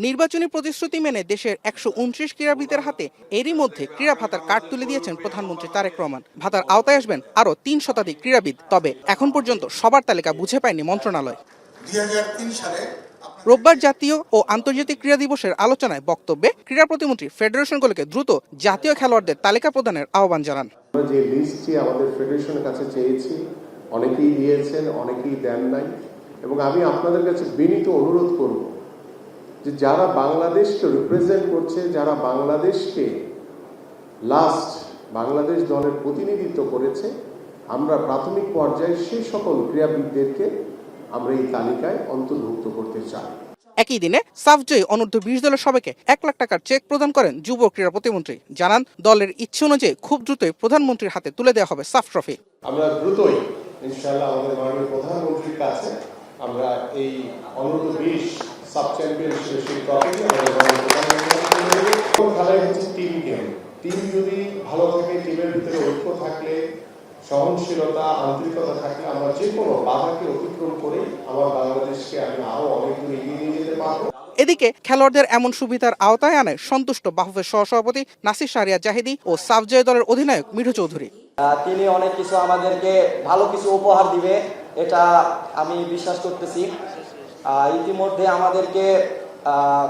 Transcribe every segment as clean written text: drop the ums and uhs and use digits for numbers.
নির্বাচনী প্রতিশ্রুতি মেনে দেশের 129 ক্রীড়াবিদের হাতে এরই মধ্যে ক্রীড়া ভাতার কার্ড তুলে দিয়েছেন প্রধানমন্ত্রী তারেক রহমান। ভাতার আওতায় আসবেন আরও 3 শতাধিক ক্রীড়াবিদ। তবে এখন পর্যন্ত সবার তালিকা বুঝে পায়নি মন্ত্রণালয়। 2003 সালে রোববার জাতীয় ও আন্তর্জাতিক ক্রীড়া দিবসের আলোচনায় বক্তব্যে ক্রীড়া প্রতিমন্ত্রী ফেডারেশনগুলোকে দ্রুত জাতীয় খেলোয়াড়দের তালিকা প্রদানের আহ্বান জানান। যে লিস্টটি আমাদের ফেডারেশনের কাছে চেয়েছি, অনেকেই দিয়েছেন, অনেকেই দেন নাই, এবং আমি আপনাদের কাছে বিনীত অনুরোধ করব যে যারা বাংলাদেশকে রিপ্রেজেন্ট করছে, যারা বাংলাদেশকে বাংলাদেশ দলের প্রতিনিধিত্ব করেছে, আমরা প্রাথমিক পর্যায়ে সেই সকল ক্রীড়াবিদদেরকে আমরা এই তালিকায় অন্তর্ভুক্ত করতে চাই। একই দিনে সাফজয়ী অনূর্ধ্ব 20 দলের সবাইকে 1 লাখ টাকার চেক প্রদান করেন যুব ক্রীড়া প্রতিমন্ত্রী। জানান, দলের ইচ্ছে অনুযায়ী খুব দ্রুতই প্রধানমন্ত্রীর হাতে তুলে দেওয়া হবে সাফ ট্রফি। আমরা দ্রুতই ইনশাআল্লাহ আমাদের মাননীয় প্রধানমন্ত্রীর কাছে আমরা এই অনূর্ধ্ব 20 সাব চ্যাম্পিয়নশিপের সেই ট্রফি খেলাই হচ্ছে টিম গেম। টিম যদি ভালো থাকে, টিমের ভিতরে ঐক্য থাকলে, সহনশীলতা, আন্তরিকতা থাকলে আমরা যে কোনো বাধাকে অতিক্রম করে আমার বাংলাদেশকে আমি আরো অনেক দূর এগিয়ে নিয়ে যেতে পারবো। এদিকে খেলোয়াড়দের এমন সুবিধার আওতায় আনায় সন্তুষ্ট বাফুফের সহসভাপতি নাসির শাহরিয়ার জাহিদি ও সাফজয় দলের অধিনায়ক মিঠু চৌধুরী। তিনি অনেক কিছু আমাদেরকে ভালো কিছু উপহার দিবে, এটা আমি বিশ্বাস করতেছি। ইতিমধ্যে আমাদেরকে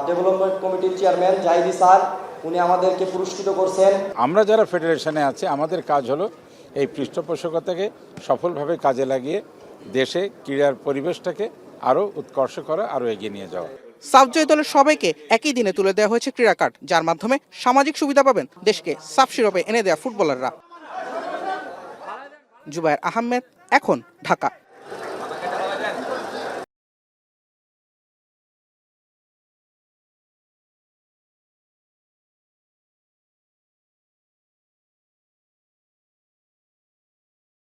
ডেভেলপমেন্ট কমিটির চেয়ারম্যান জাহিদি স্যার উনি আমাদেরকে পুরস্কৃত করছেন। আমরা যারা ফেডারেশনে আছি আমাদের কাজ হলো এই পৃষ্ঠপোষকতাকে সফলভাবে কাজে লাগিয়ে দেশে ক্রীড়ার পরিবেশটাকে আরও উৎকর্ষ করা, আরও এগিয়ে নিয়ে যাওয়া। সাফজয় দলের সবাইকে একই দিনে তুলে দেওয়া হয়েছে ক্রীড়া কার্ড, যার মাধ্যমে সামাজিক সুবিধা পাবেন দেশকে সাফ শিরোপে এনে দেওয়া ফুটবলাররা। জুবায়ের আহমেদ, এখন, ঢাকা।